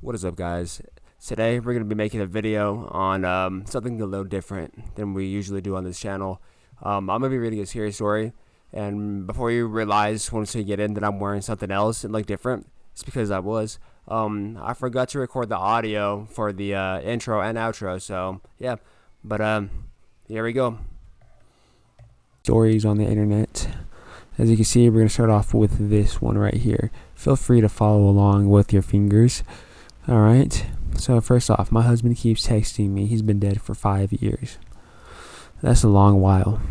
What is up, guys? Today we're going to be making a video on something a little different than we usually do on this channel. I'm going to be reading a serious story, and before you realize once you get in that I'm wearing something else and look different, it's because I was. I forgot to record the audio for the intro and outro, so yeah. But here we go. Stories on the internet. As you can see, we're going to start off with this one right here. Feel free to follow along with your fingers. Alright, so first off, my husband keeps texting me. He's been dead for 5 years. That's a long while.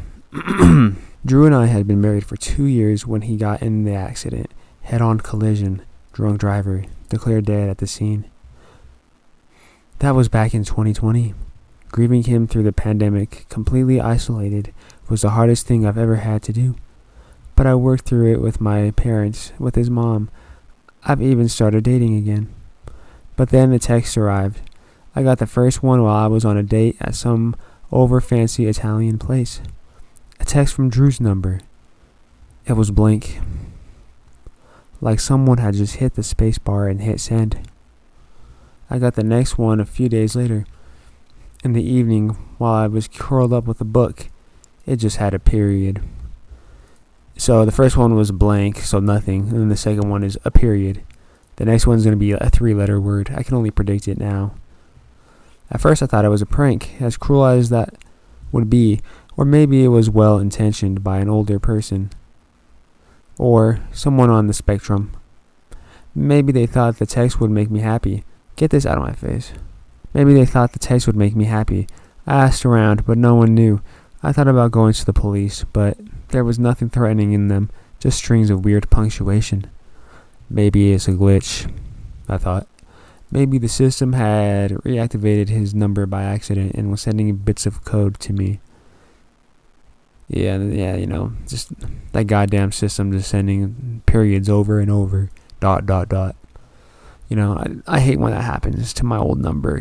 Drew and I had been married for 2 years when he got in the accident. Head-on collision, drunk driver, declared dead at the scene. That was back in 2020. Grieving him through the pandemic, completely isolated, was the hardest thing I've ever had to do. But I worked through it with my parents, with his mom. I've even started dating again. But then a text arrived. I got the first one while I was on a date at some over-fancy Italian place. A text from Drew's number. It was blank. Like someone had just hit the space bar and hit send. I got the next one a few days later. In the evening, while I was curled up with a book, it just had a period. So the first one was blank, so nothing, and then the second one is a period. The next one's going to be a 3-letter word. I can only predict it now. At first I thought it was a prank, as cruel as that would be, or maybe it was well intentioned by an older person, or someone on the spectrum. Maybe they thought the text would make me happy. Get this out of my face. Maybe they thought the text would make me happy. I asked around, but no one knew. I thought about going to the police, but there was nothing threatening in them, just strings of weird punctuation. Maybe it's a glitch, I thought. Maybe the system had reactivated his number by accident and was sending bits of code to me. Yeah, just that goddamn system just sending periods over and over, ... I hate when that happens to my old number,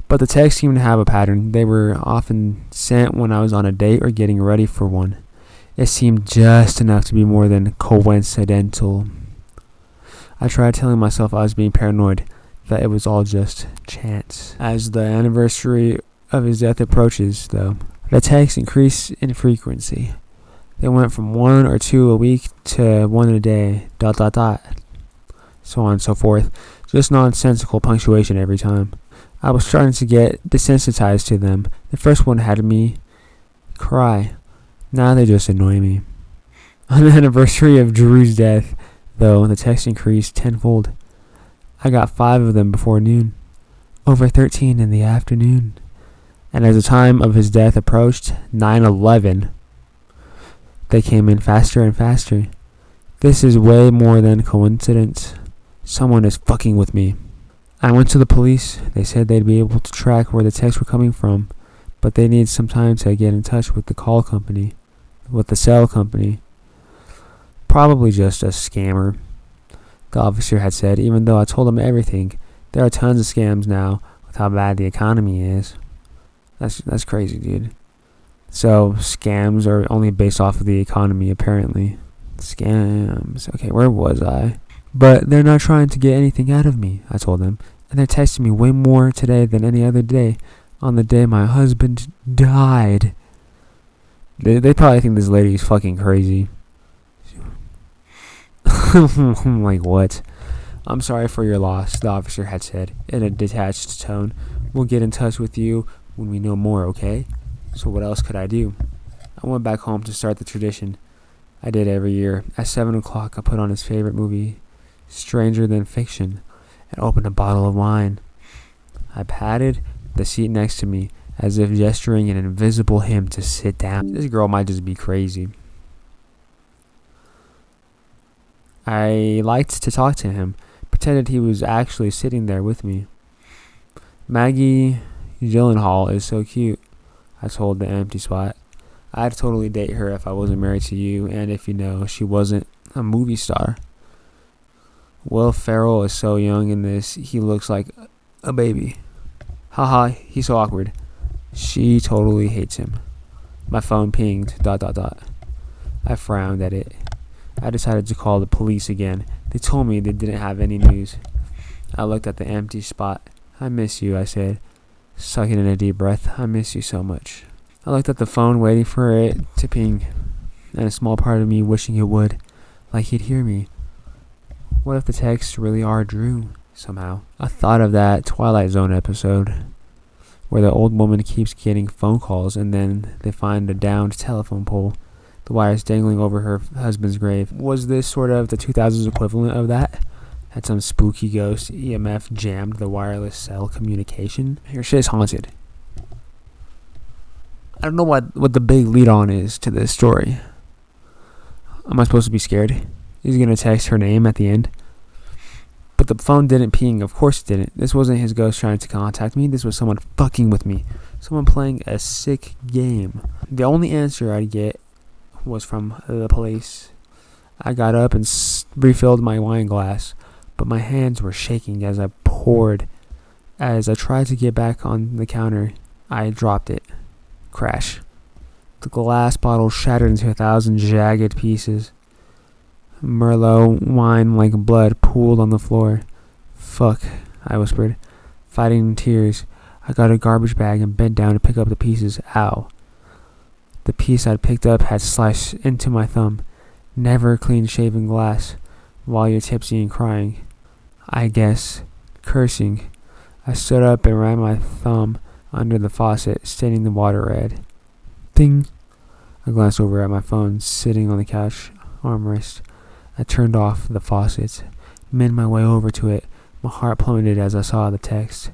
But the texts seemed to have a pattern. They were often sent when I was on a date or getting ready for one. It seemed just enough to be more than coincidental. I tried telling myself I was being paranoid, that it was all just chance. As the anniversary of his death approaches, though, the texts increased in frequency. They went from 1 or 2 a week to 1 a day, ... so on and so forth. Just nonsensical punctuation every time. I was starting to get desensitized to them. The first one had me cry. Now they just annoy me. On the anniversary of Drew's death, though, the text increased tenfold. I got 5 of them before noon. Over 13 in the afternoon. And as the time of his death approached, 9/11, they came in faster and faster. This is way more than coincidence. Someone is fucking with me. I went to the police. They said they'd be able to track where the texts were coming from, but they need some time to get in touch with the cell company. Probably just a scammer, the officer had said, even though I told him everything. There are tons of scams now with how bad the economy is. That's crazy, dude. So scams are only based off of the economy, apparently. Scams. Okay, where was I? But they're not trying to get anything out of me, I told them. And they're texting me way more today than any other day. On the day my husband died. They probably think this lady is fucking crazy. I'm like, what? I'm sorry for your loss, the officer had said in a detached tone. We'll get in touch with you when we know more, okay? So what else could I do? I went back home to start the tradition I did every year. At 7 o'clock, I put on his favorite movie, Stranger Than Fiction, and opened a bottle of wine. I patted the seat next to me as if gesturing an invisible him to sit down. This girl might just be crazy. I liked to talk to him, pretended he was actually sitting there with me. Maggie Gyllenhaal is so cute, I told the empty spot. I'd totally date her if I wasn't married to you, and if she wasn't a movie star. Will Ferrell is so young in this, he looks like a baby. Haha, he's so awkward. She totally hates him. My phone pinged, ... I frowned at it. I decided to call the police again. They told me they didn't have any news. I looked at the empty spot. I miss you, I said, sucking in a deep breath. I miss you so much. I looked at the phone, waiting for it to ping, and a small part of me wishing it would, like he'd hear me. What if the texts really are Drew, somehow? I thought of that Twilight Zone episode, where the old woman keeps getting phone calls, and then they find a downed telephone pole, the wires dangling over her husband's grave. Was this sort of the 2000s equivalent of that? Had some spooky ghost EMF jammed the wireless cell communication? Your shit's haunted. I don't know what the big lead on is to this story. Am I supposed to be scared? He's gonna text her name at the end. But the phone didn't ping. Of course it didn't. This wasn't his ghost trying to contact me. This was someone fucking with me. Someone playing a sick game. The only answer I'd get was from the police. I got up and refilled my wine glass, but my hands were shaking as I poured. As I tried to get back on the counter, I dropped it. Crash. The glass bottle shattered into 1,000 jagged pieces. Merlot wine like blood pooled on the floor. Fuck, I whispered, fighting tears. I got a garbage bag and bent down to pick up the pieces. Ow. The piece I'd picked up had sliced into my thumb. Never clean-shaven glass while you're tipsy and crying. I guess. Cursing. I stood up and ran my thumb under the faucet, staining the water red. Ding. I glanced over at my phone, sitting on the couch armrest. I turned off the faucet, made my way over to it. My heart plummeted as I saw the text.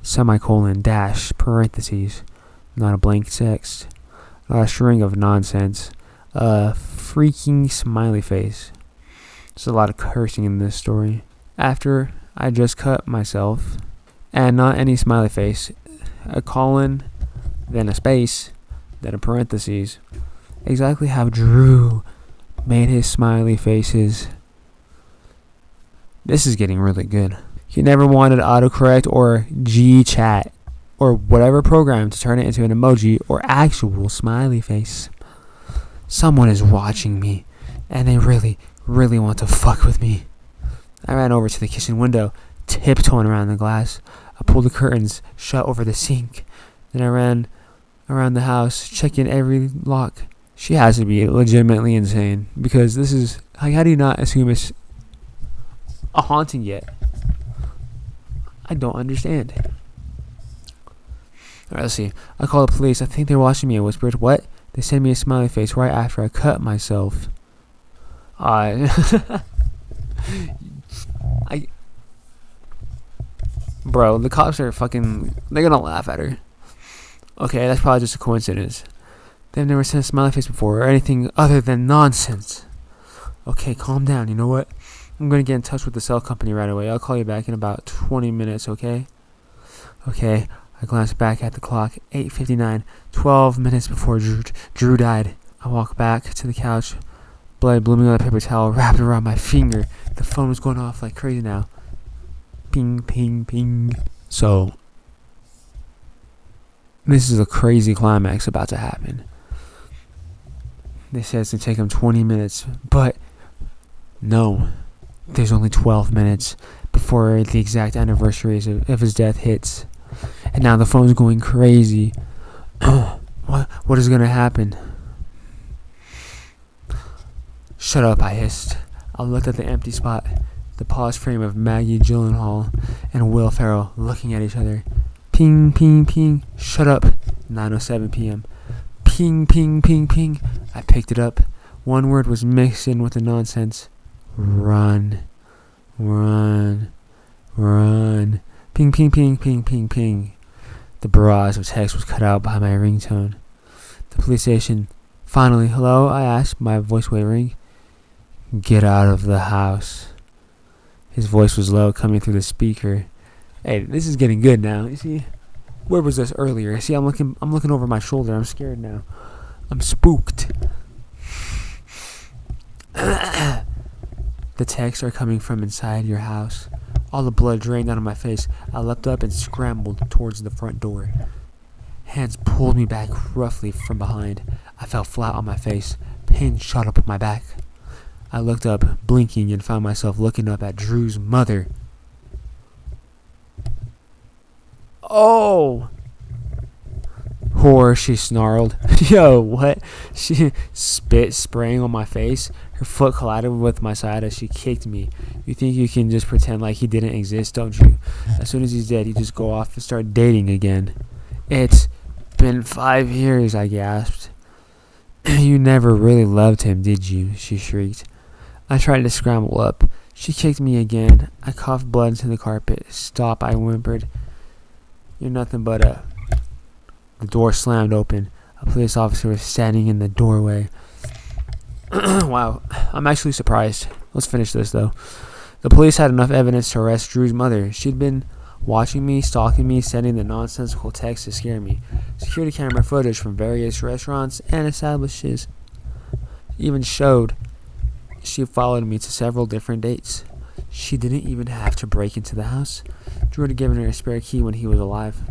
Semicolon, dash, parentheses. Not a blank text. Not a string of nonsense. A freaking smiley face. There's a lot of cursing in this story. After I just cut myself, and not any smiley face. A colon, then a space, then a parentheses. Exactly how Drew made his smiley faces. This is getting really good. He never wanted autocorrect or G-chat or whatever program to turn it into an emoji or actual smiley face. Someone is watching me, and they really, really want to fuck with me. I ran over to the kitchen window, tiptoeing around the glass. I pulled the curtains shut over the sink. Then I ran around the house, checking every lock. She has to be legitimately insane, because this is, like, how do you not assume it's a haunting yet? I don't understand. Alright, let's see. I called the police. I think they're watching me. I whispered, what? They sent me a smiley face right after I cut myself. Bro, the cops are fucking, they're gonna laugh at her. Okay, that's probably just a coincidence. They've never sent a smiley face before or anything other than nonsense. Okay, calm down. You know what? I'm gonna get in touch with the cell company right away. I'll call you back in about 20 minutes, okay? Okay. I glanced back at the clock. 8:59. 12 minutes before Drew died. I walked back to the couch. Blood blooming on a paper towel wrapped around my finger. The phone was going off like crazy now. Ping, ping, ping. So, this is a crazy climax about to happen. They said it's going to take him 20 minutes, but no. There's only 12 minutes before the exact anniversary of his death hits. And now the phone's going crazy. What is going to happen? Shut up, I hissed. I looked at the empty spot, the paused frame of Maggie Gyllenhaal and Will Ferrell looking at each other. Ping, ping, ping. Shut up. 9:07 p.m. Ping, ping, ping, ping. I picked it up. One word was mixed in with the nonsense. Run. Run. Run. Ping, ping, ping, ping, ping, ping. The barrage of text was cut out by my ringtone. The police station. Finally, hello, I asked, my voice wavering. Get out of the house. His voice was low, coming through the speaker. Hey, this is getting good now. You see, where was this earlier? See, I'm looking over my shoulder. I'm scared now. I'm spooked. The texts are coming from inside your house. All the blood drained out of my face. I leapt up and scrambled towards the front door. Hands pulled me back roughly from behind. I fell flat on my face. Pain shot up my back. I looked up, blinking, and found myself looking up at Drew's mother. "Oh!" "Whore," she snarled. Yo, what? She spit spraying on my face. Her foot collided with my side as she kicked me. "You think you can just pretend like he didn't exist, don't you? As soon as he's dead, you just go off and start dating again." "It's been 5 years," I gasped. "You never really loved him, did you?" she shrieked. I tried to scramble up. She kicked me again. I coughed blood into the carpet. "Stop," I whimpered. "You're nothing but a..." The door slammed open. A police officer was standing in the doorway. Wow, I'm actually surprised. Let's finish this, though. The police had enough evidence to arrest Drew's mother. She'd been watching me, stalking me, sending the nonsensical texts to scare me. Security camera footage from various restaurants and establishments even showed she followed me to several different dates. She didn't even have to break into the house. Drew had given her a spare key when he was alive.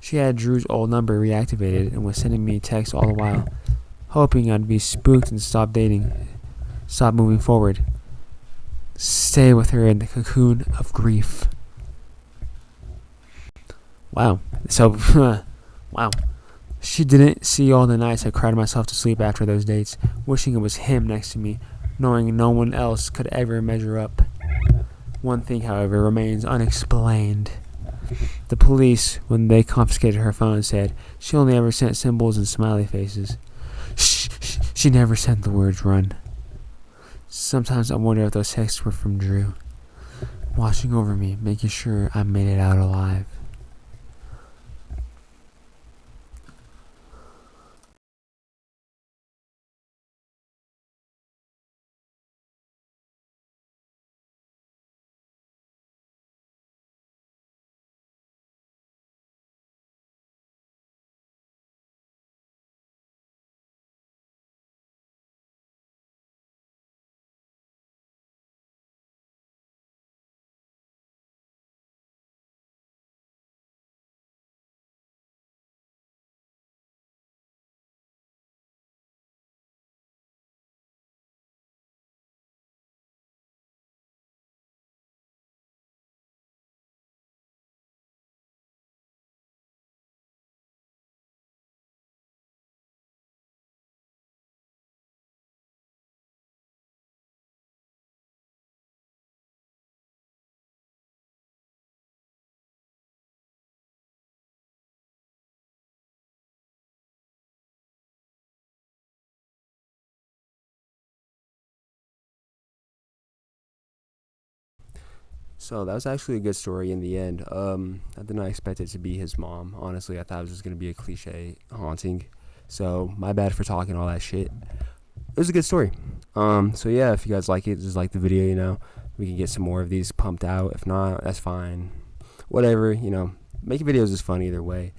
She had Drew's old number reactivated and was sending me texts all the while, hoping I'd be spooked and stop moving forward. Stay with her in the cocoon of grief. Wow. So, wow. She didn't see all the nights I cried myself to sleep after those dates, wishing it was him next to me, knowing no one else could ever measure up. One thing, however, remains unexplained. The police, when they confiscated her phone, said she only ever sent symbols and smiley faces. She never sent the words "run." Sometimes I wonder if those texts were from Drew, watching over me, making sure I made it out alive. So that was actually a good story in the end. I did not expect it to be his mom. Honestly, I thought it was just gonna be a cliche haunting. So my bad for talking all that shit. It was a good story. So yeah, if you guys like it, just like the video. We can get some more of these pumped out. If not, that's fine. Whatever. Making videos is fun either way.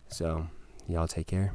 So y'all take care.